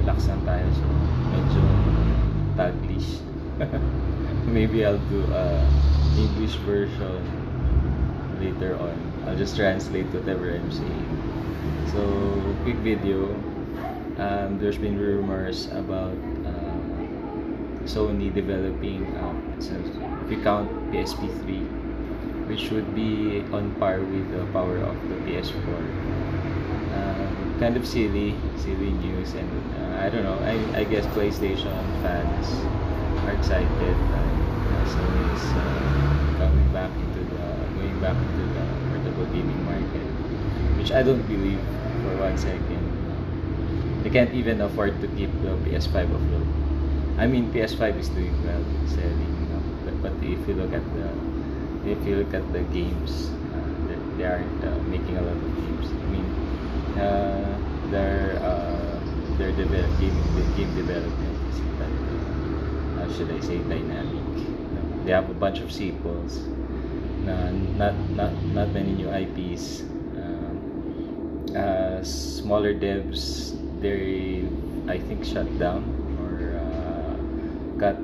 relax lang tayo. So, medyo Taglish. Maybe I'll do a English version later on. I'll just translate whatever I'm saying. So, quick video. There's been rumors about Sony developing, so if you count PSP3, which would be on par with the power of the PS4. Kind of silly news, and I don't know. I guess PlayStation fans are excited that Sony is going back into the portable gaming market, which I don't believe for 1 second. They can't even afford to keep the PS5 afloat. I mean, PS5 is doing well, selling, but if you look at the games, they aren't making a lot of games. I mean, their game development isn't that should I say dynamic. They have a bunch of sequels, not many new IPs. Smaller devs, they I think shut down or cut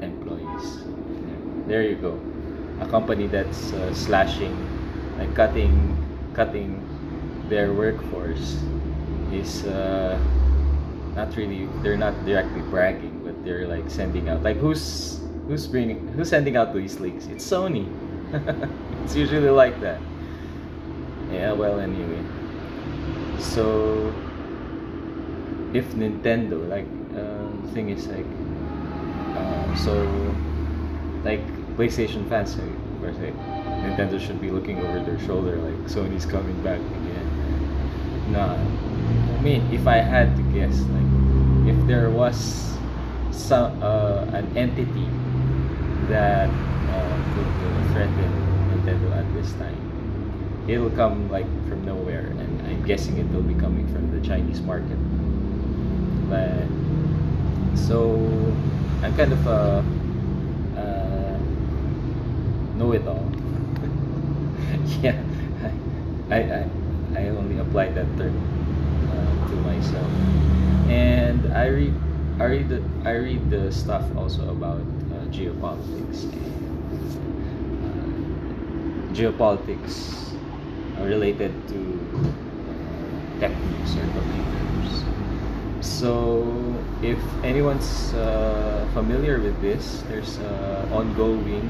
employees. There you go. A company that's slashing, like cutting their workforce is not really. They're not directly bragging, but they're like sending out. Like who's sending out these leaks? It's Sony. It's usually like that. Yeah. Well, anyway. So if Nintendo, like the thing is like so like PlayStation fans say, of course, like, Nintendo should be looking over their shoulder, like Sony's coming back again. Nah, I mean, if I had to guess, like if there was some an entity that could threaten Nintendo at this time, it'll come like from nowhere, and I'm guessing it will be coming from the Chinese market. But so I'm kind of a know-it-all. Yeah, I only apply that term to myself, and I read the stuff also about geopolitics related to tech news or computers. So if anyone's familiar with this, there's ongoing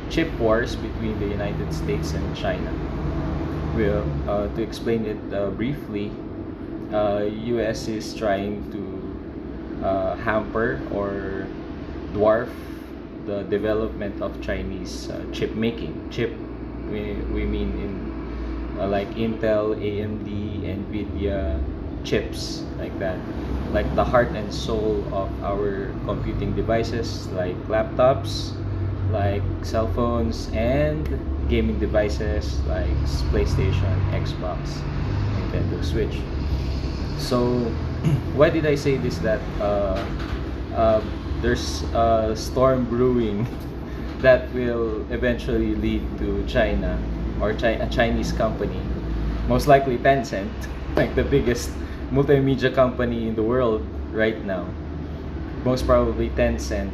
chip wars between the United States and China. Well, to explain it briefly, US is trying to hamper or dwarf the development of Chinese chip making. Chip, we mean in like Intel, AMD, Nvidia chips, like that, like the heart and soul of our computing devices, like laptops, like cell phones, and gaming devices like PlayStation, Xbox, Nintendo Switch. So why did I say this? That there's a storm brewing that will eventually lead to China or a Chinese company, most likely Tencent, like the biggest multimedia company in the world right now. Most probably Tencent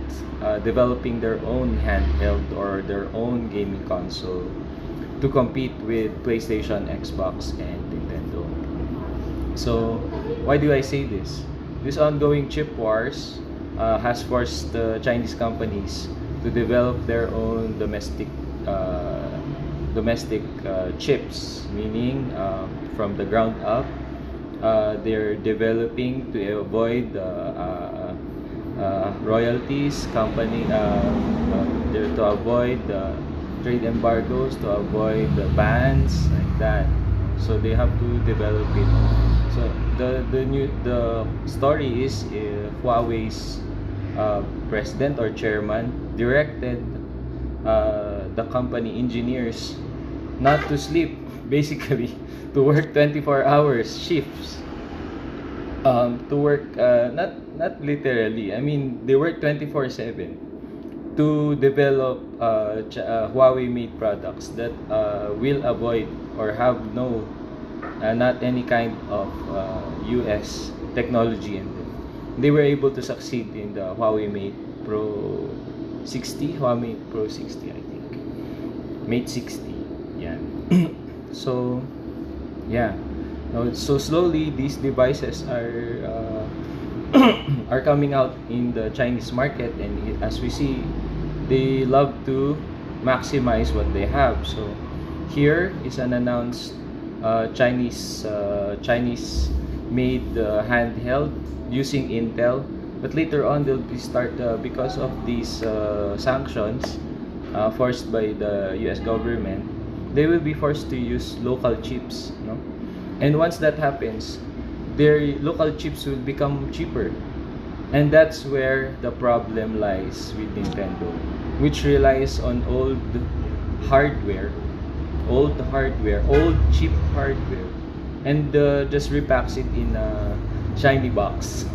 developing their own handheld or their own gaming console to compete with PlayStation, Xbox, and Nintendo. So why do I say this? This ongoing chip wars has forced the Chinese companies to develop their own domestic chips, meaning from the ground up. They're developing to avoid royalties, to avoid trade embargoes, to avoid the bans, like that. So they have to develop it. So the story is Huawei's president or chairman directed the company engineers not to sleep, basically to work 24 hours shifts, to work not literally, I mean they work 24/7 to develop Huawei made products that will avoid or have not any kind of US technology in them. they were able to succeed in the Huawei Mate Pro 60, Huawei Mate Pro 60, I think. Mate 60, yeah. So, yeah. So slowly, these devices are coming out in the Chinese market, and as we see, they love to maximize what they have. So here is an announced Chinese made handheld using Intel, but later on they'll be because of these sanctions forced by the US government. They will be forced to use local chips, no? And once that happens, their local chips will become cheaper. And that's where the problem lies with Nintendo, which relies on hardware, old cheap hardware, and just repacks it in a shiny box.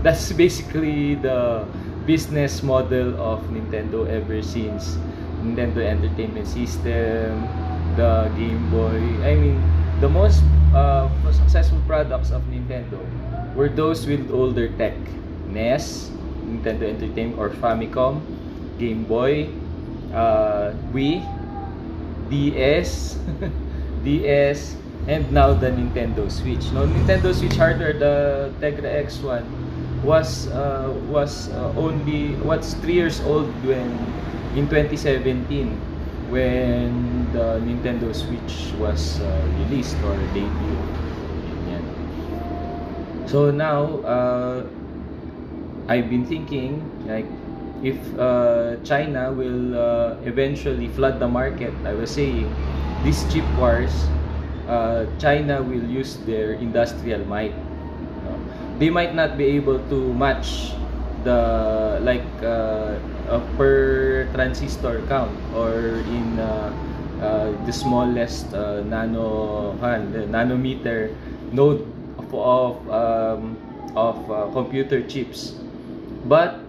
That's basically the business model of Nintendo ever since Nintendo Entertainment System, the Game Boy. I mean, the most successful products of Nintendo were those with older tech. NES, Nintendo Entertainment or Famicom, Game Boy, Wii, DS, DS, and now the Nintendo Switch. Now, Nintendo Switch hardware, the Tegra X1, was only 3 years old in 2017 when the Nintendo Switch was released or debuted. Yan. So now I've been thinking, like, if China will eventually flood the market. I was saying, these chip wars, China will use their industrial might. They might not be able to match the per transistor count, or in the smallest nanometer node of computer chips. But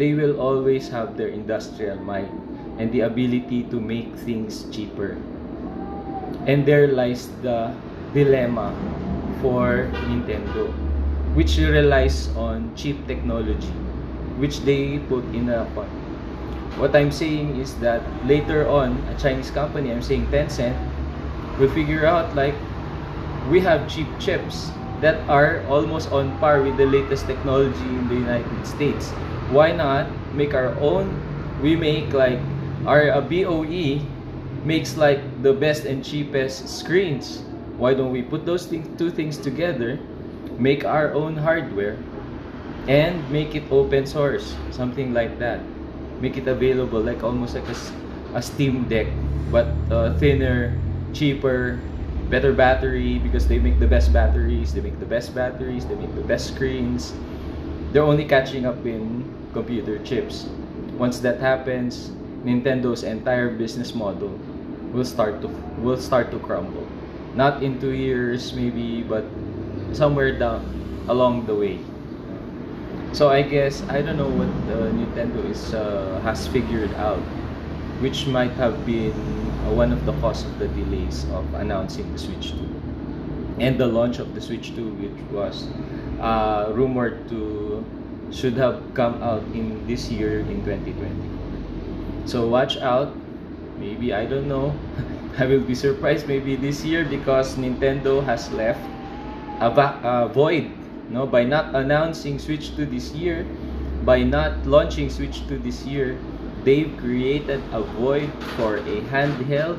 they will always have their industrial might and the ability to make things cheaper. And there lies the dilemma for Nintendo, which relies on cheap technology, which they put in a pot. What I'm saying is that later on, a Chinese company, I'm saying Tencent, will figure out, like, we have cheap chips that are almost on par with the latest technology in the United States. Why not make our own? We make, like, our BOE makes like the best and cheapest screens. Why don't we put those two things together, make our own hardware, and make it open source, something like that. Make it available, like almost like a Steam Deck, but thinner, cheaper, better battery, because they make the best batteries, they make the best screens. They're only catching up in computer chips. Once that happens, Nintendo's entire business model will start to crumble. Not in 2 years maybe, but somewhere down along the way. So I guess, I don't know what Nintendo has figured out, which might have been one of the cause of the delays of announcing the Switch 2 and the launch of the Switch 2, which was rumored to should have come out in this year, in 2020. So watch out. Maybe, I don't know. I will be surprised maybe this year, because Nintendo has left a void, no, by not announcing Switch 2 this year, by not launching Switch 2 this year. They've created a void for a handheld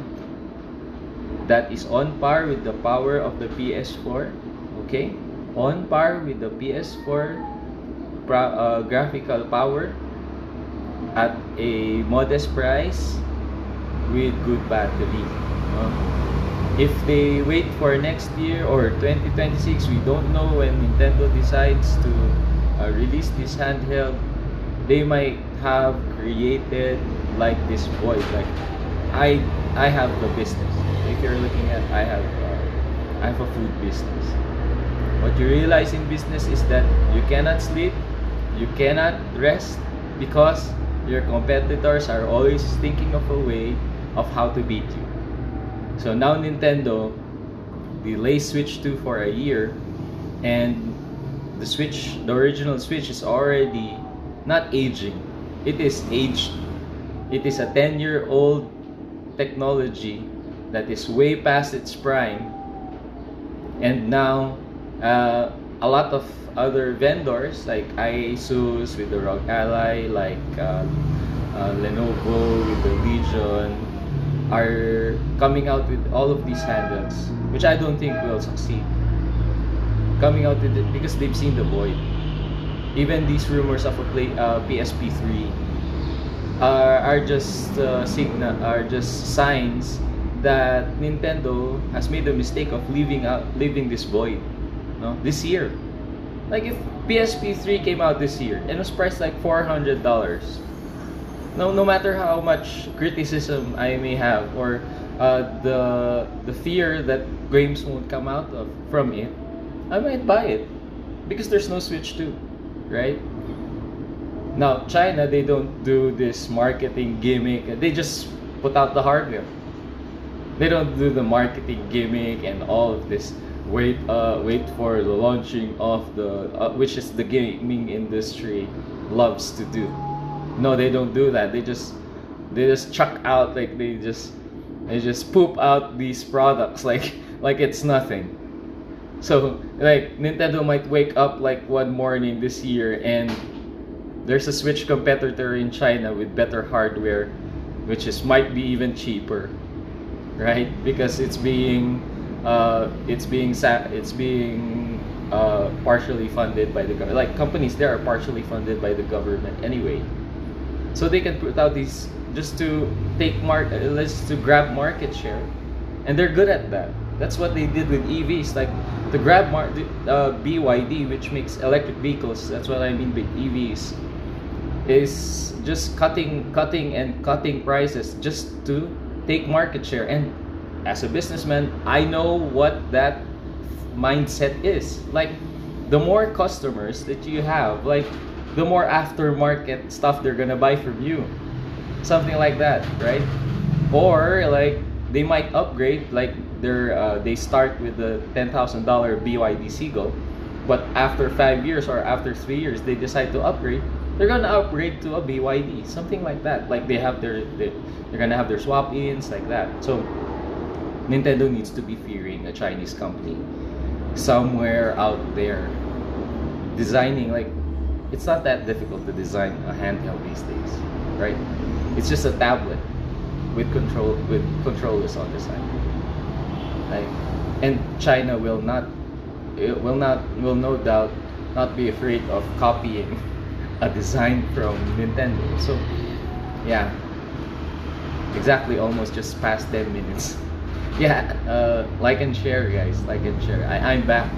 that is on par with the power of the PS4. Okay, on par with the PS4 graphical power, at a modest price, with good battery. If they wait for next year or 2026, we don't know when Nintendo decides to release this handheld, they might have created like this void. Like, I have the business. If you're looking at, I have a food business. What you realize in business is that you cannot sleep, you cannot rest, because your competitors are always thinking of a way of how to beat you. So now Nintendo delays Switch 2 for a year, and the Switch, the original Switch is already not aging. It is aged. It is a 10-year-old technology that is way past its prime, and now a lot of other vendors like Asus with the ROG Ally, like Lenovo with the Legion, are coming out with all of these handhelds, which I don't think will succeed. Coming out with it because they've seen the void. Even these rumors of a PSP3 are just are just signs that Nintendo has made the mistake of leaving this void, no, this year. Like if PSP3 came out this year and was priced like $400, no matter how much criticism I may have, or the fear that games won't come out from it, I might buy it because there's no Switch 2, right? Now China, they don't do this marketing gimmick. They just put out the hardware. They don't do the marketing gimmick and all of this. Wait for the launching of the which is the gaming industry loves to do. No, they don't do that. They just chuck out, like they just poop out these products like it's nothing. So like Nintendo might wake up like one morning this year and there's a Switch competitor in China with better hardware, which might be even cheaper, right? Because it's being partially funded by the government. Like companies there are partially funded by the government anyway, so they can put out these just to grab market share, and they're good at that. That's what they did with EVs, like to grab BYD, which makes electric vehicles. That's what I mean by EVs. Is just cutting prices just to take market share. And as a businessman, I know what that mindset is. Like the more customers that you have, like the more aftermarket stuff they're gonna buy from you, something like that, right? Or like they might upgrade, like they start with the $10,000 BYD Seagull, but after 5 years or after 3 years they decide to upgrade. They're gonna upgrade to a BYD, something like that. Like they're gonna have their swap-ins like that. So Nintendo needs to be fearing a Chinese company somewhere out there designing. Like it's not that difficult to design a handheld these days, right? It's just a tablet with controllers on the side. Like, and China will no doubt not be afraid of copying a design from Nintendo. So yeah, exactly, almost just past 10 minutes. Yeah, like and share, guys. Like and share. I'm back.